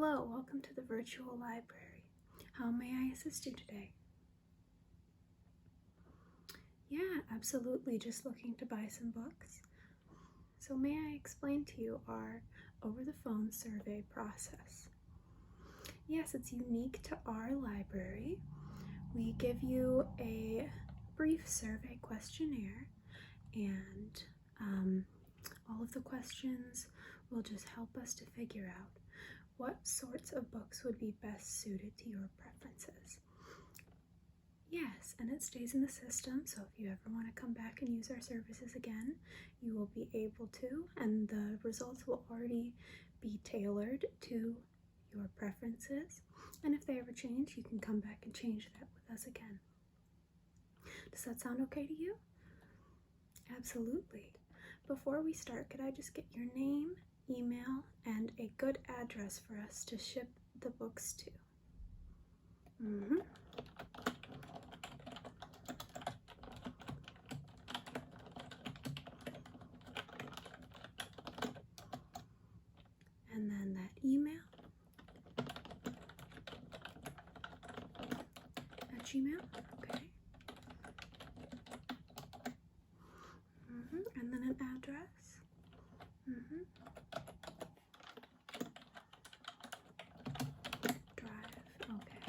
Hello, welcome to the virtual library. How may I assist you today? Yeah, absolutely, just looking to buy some books. So may I explain to you our over-the-phone survey process? Yes, it's unique to our library. We give you a brief survey questionnaire, and all of the questions will just help us to figure out what sorts of books would be best suited to your preferences. Yes, and it stays in the system, so if you ever want to come back and use our services again, you will be able to, and the results will already be tailored to your preferences. And if they ever change, you can come back and change that with us again. Does that sound okay to you? Absolutely. Before we start, could I just get your name, email, and a good address for us to ship the books to? And then that email at Gmail, okay. And then an address. Drive, okay.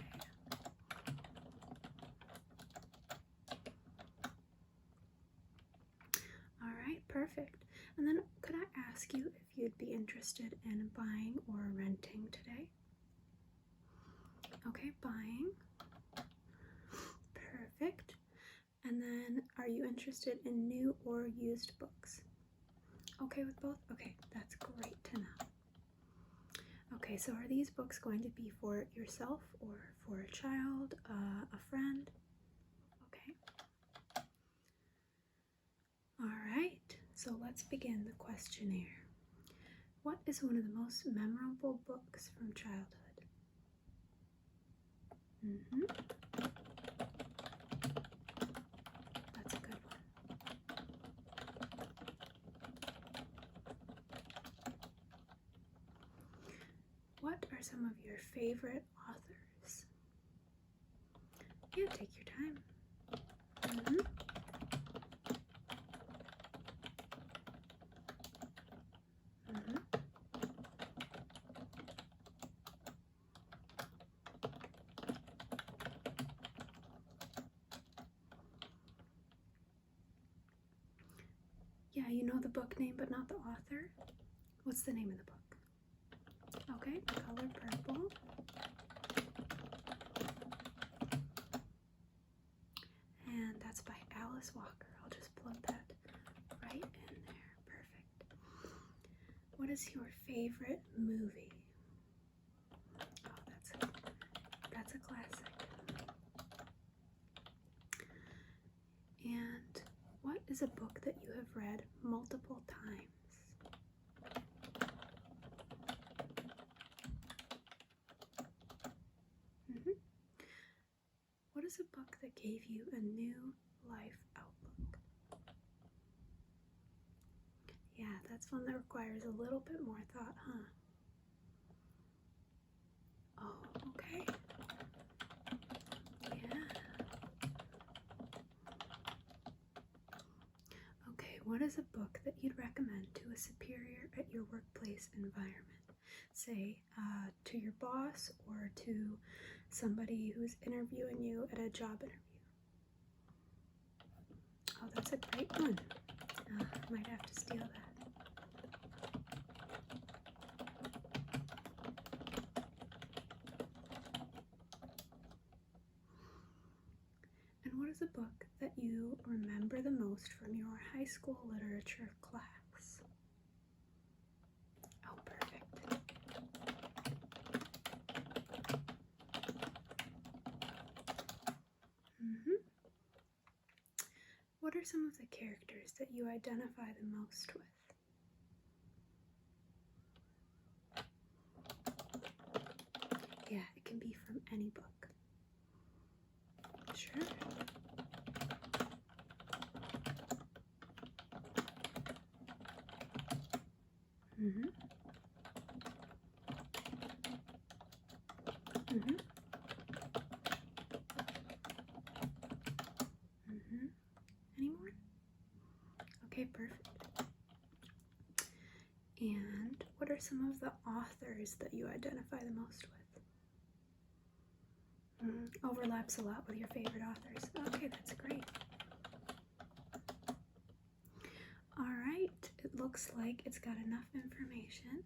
All right, perfect. And then could I ask you if you'd be interested in buying or renting today? Okay, buying. Perfect. And then are you interested in new or used books? Okay with both? Okay, that's great to know. Okay, so are these books going to be for yourself or for a child, a friend? Okay. All right, so let's begin the questionnaire. What is one of the most memorable books from childhood? That's a good one. What are some of your favorite authors? Yeah, take your time. Yeah, you know the book name but not the author? What's the name of the book? Okay, The Color Purple. And that's by Alice Walker. I'll just plug that right in there. Perfect. What is your favorite movie? Oh, that's a classic. And what is a book that you have read multiple times? What is a book that gave you a new life outlook? Yeah, that's one that requires a little bit more thought, huh? Oh, okay. Yeah. Okay, what is a book that you'd recommend to a superior at your workplace environment? Say, to your boss or to somebody who's interviewing you at a job interview. Oh, that's a great one. Might have to steal that. And what is a book that you remember the most from your high school literature class? Oh, perfect. What are some of the characters that you identify the most with? Yeah, it can be from any book. Sure. Okay, perfect. And what are some of the authors that you identify the most with? Overlaps a lot with your favorite authors. Okay, that's great. Alright, it looks like it's got enough information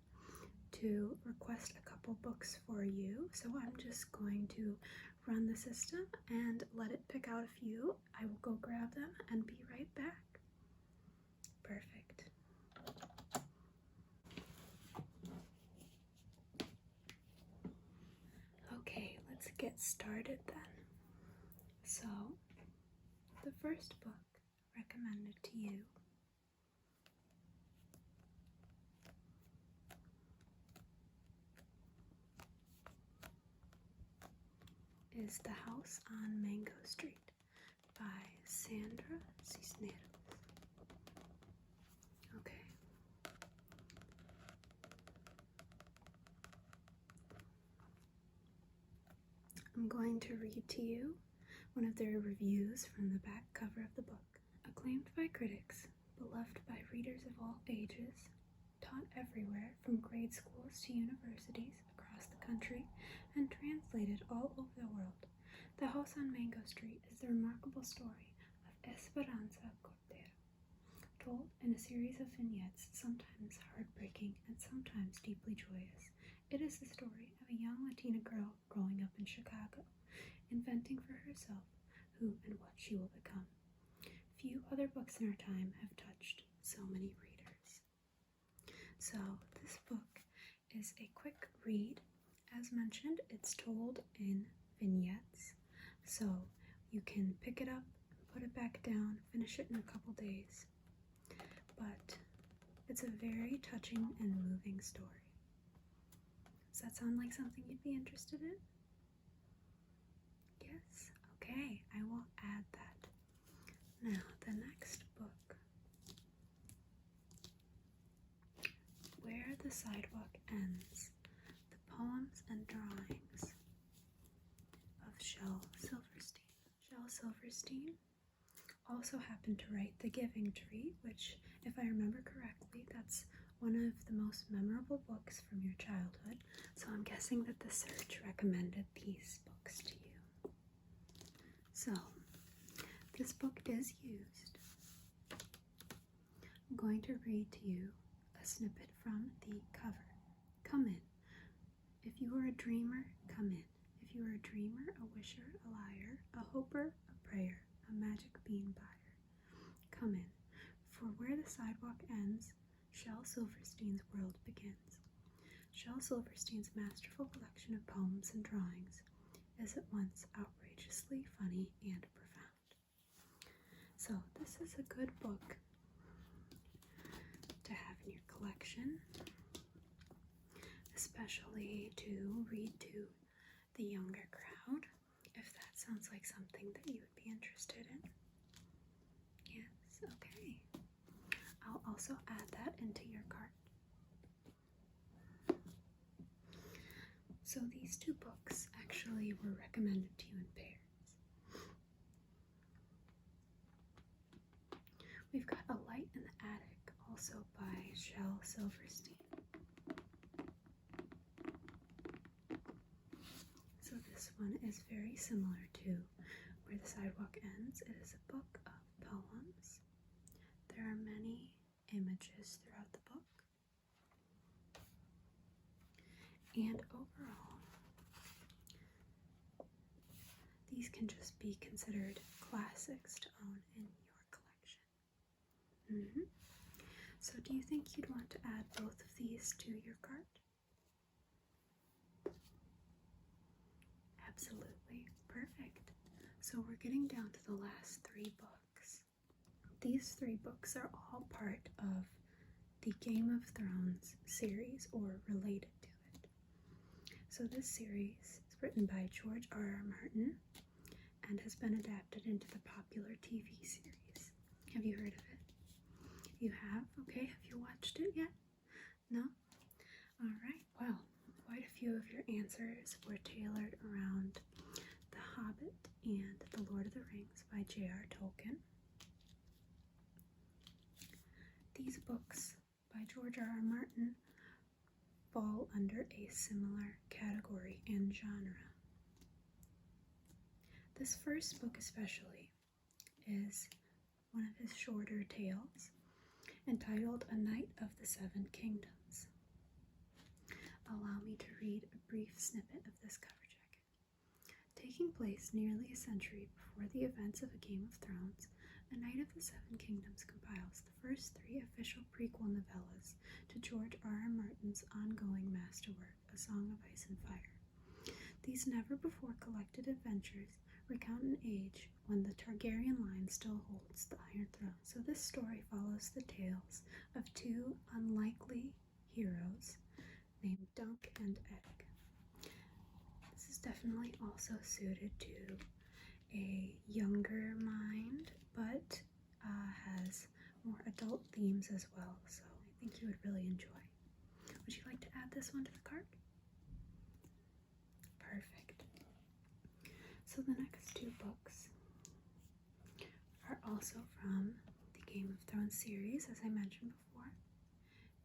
to request a couple books for you. So I'm just going to run the system and let it pick out a few. I will go grab them and be right back. Perfect. Okay, let's get started then. So, the first book recommended to you is The House on Mango Street by Sandra Cisneros. Okay. I'm going to read to you one of their reviews from the back cover of the book. Acclaimed by critics, beloved by readers of all ages, taught everywhere from grade schools to universities across the country, and translated all over the world, The House on Mango Street is the remarkable story of Esperanza Cortera, told in a series of vignettes, sometimes heartbreaking and sometimes deeply joyous. It is the story of a young Latina girl growing up in Chicago, inventing for herself who and what she will become. Few other books in our time have touched so many readers. So this book is a quick read. As mentioned, it's told in vignettes, so you can pick it up, put it back down, finish it in a couple days. But it's a very touching and moving story. Does that sound like something you'd be interested in? Yes? Okay, I will add that. Now, the next book, Where the Sidewalk Ends, the Poems and Drawings of Shel Silverstein. Shel Silverstein also happened to write The Giving Tree, which, if I remember correctly, that's one of the most memorable books from your childhood, so I'm guessing that the search recommended these books to you. So, this book is used. I'm going to read to you a snippet from the cover. Come in. If you are a dreamer, come in. If you are a dreamer, a wisher, a liar, a hoper, a prayer, a magic bean buyer, come in. For where the sidewalk ends, Shel Silverstein's world begins. Shel Silverstein's masterful collection of poems and drawings is at once outrageously funny and profound. So this is a good book to have in your collection, especially to read to the younger crowd, if that sounds like something that you would be interested in. Yes, okay. I'll also add that into your cart. So these two books actually were recommended to you in pairs. We've got A Light in the Attic, also by Shel Silverstein. So this one is very similar to Where the Sidewalk Ends. It is a book of poems. There are many images throughout the book. And overall, these can just be considered classics to own in your collection. So do you think you'd want to add both of these to your cart? Absolutely. Perfect. So we're getting down to the last 3 books. These 3 books are all part of the Game of Thrones series, or related to it. So this series is written by George R.R. Martin and has been adapted into the popular TV series. Have you heard of it? You have? Okay, have you watched it yet? No? Alright, well, quite a few of your answers were tailored around The Hobbit and The Lord of the Rings by J.R. Tolkien. these books by George R.R. Martin fall under a similar category and genre. This first book especially is one of his shorter tales, entitled A Knight of the Seven Kingdoms. Allow me to read a brief snippet of this cover jacket. Taking place nearly a century before the events of A Game of Thrones, A Knight of the Seven Kingdoms compiles the first 3 official prequel novellas to George R.R. Martin's ongoing masterwork, A Song of Ice and Fire. These never-before collected adventures recount an age when the Targaryen line still holds the Iron Throne. So this story follows the tales of 2 unlikely heroes named Dunk and Egg. This is definitely also suited to a younger mind, but has more adult themes as well, so I think you would really enjoy. Would you like to add this one to the cart? Perfect. So the next 2 books are also from the Game of Thrones series, as I mentioned before.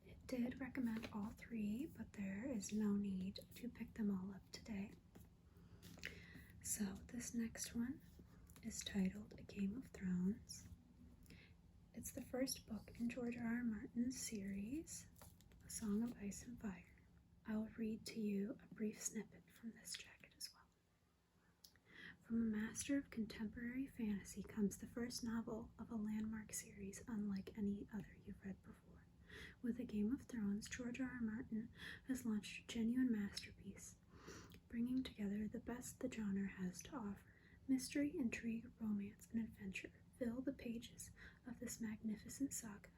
It did recommend all 3, but there is no need to pick them all up today. So this next one is titled A Game of Thrones. It's the first book in George R.R. Martin's series, A Song of Ice and Fire. I will read to you a brief snippet from this jacket as well. From a master of contemporary fantasy comes the first novel of a landmark series unlike any other you've read before. With A Game of Thrones, George R.R. Martin has launched a genuine masterpiece, bringing together the best the genre has to offer. Mystery, intrigue, romance, and adventure fill the pages of this magnificent saga,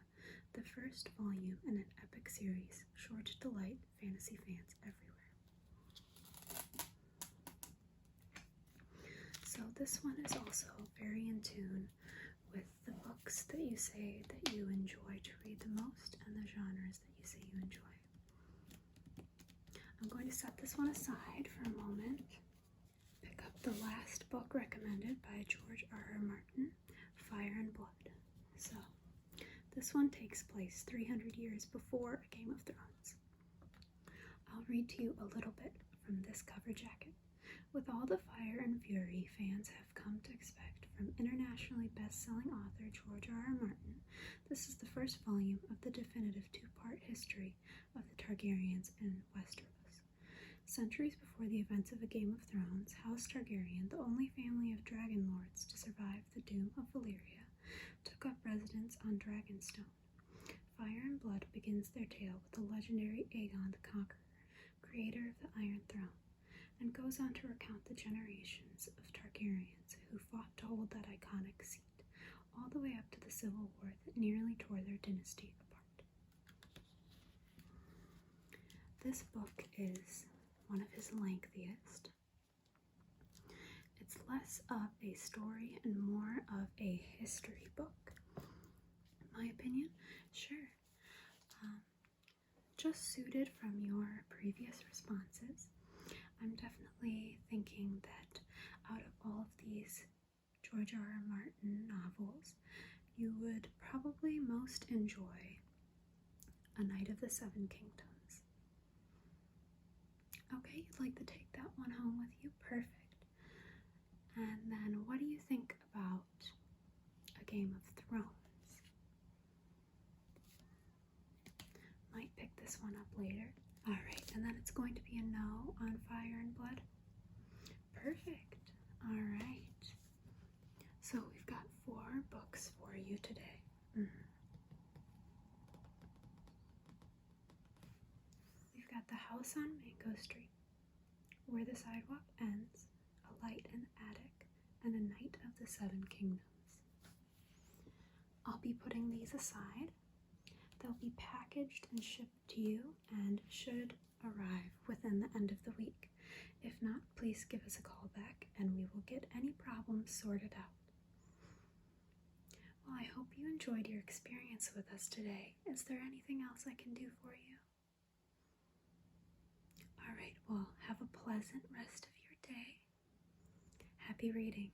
the first volume in an epic series sure to delight fantasy fans everywhere. So this one is also very in tune with the books that you say that you enjoy to read the most and the genres that you say you enjoy. I'm going to set this one aside for a moment. Pick up the last book recommended by George R.R. Martin, Fire and Blood. So, this one takes place 300 years before A Game of Thrones. I'll read to you a little bit from this cover jacket. With all the fire and fury fans have come to expect from internationally best-selling author George R.R. Martin, this is the first volume of the definitive 2-part history of the Targaryens in Westeros. Centuries before the events of A Game of Thrones, House Targaryen, the only family of dragon lords to survive the doom of Valyria, took up residence on Dragonstone. Fire and Blood begins their tale with the legendary Aegon the Conqueror, creator of the Iron Throne, and goes on to recount the generations of Targaryens who fought to hold that iconic seat, all the way up to the civil war that nearly tore their dynasty apart. This book is one of his lengthiest. It's less of a story and more of a history book, in my opinion. Sure. Just suited from your previous responses. I'm definitely thinking that out of all of these George R.R. Martin novels, you would probably most enjoy A Knight of the Seven Kingdoms. Okay, you'd like to take that one home with you? Perfect. And then what do you think about A Game of Thrones? Might pick this one up later. Alright, and then it's going to be a no on Fire and Blood. Perfect. Alright. So we've got 4 books for you today. We've got The House on Mango Street, Where the Sidewalk Ends, A Light in the Attic, and A Knight of the Seven Kingdoms. I'll be putting these aside. They'll be packaged and shipped to you and should arrive within the end of the week. If not, please give us a call back and we will get any problems sorted out. Well, I hope you enjoyed your experience with us today. Is there anything else I can do for you? Alright, well, have a pleasant rest of your day. Happy reading.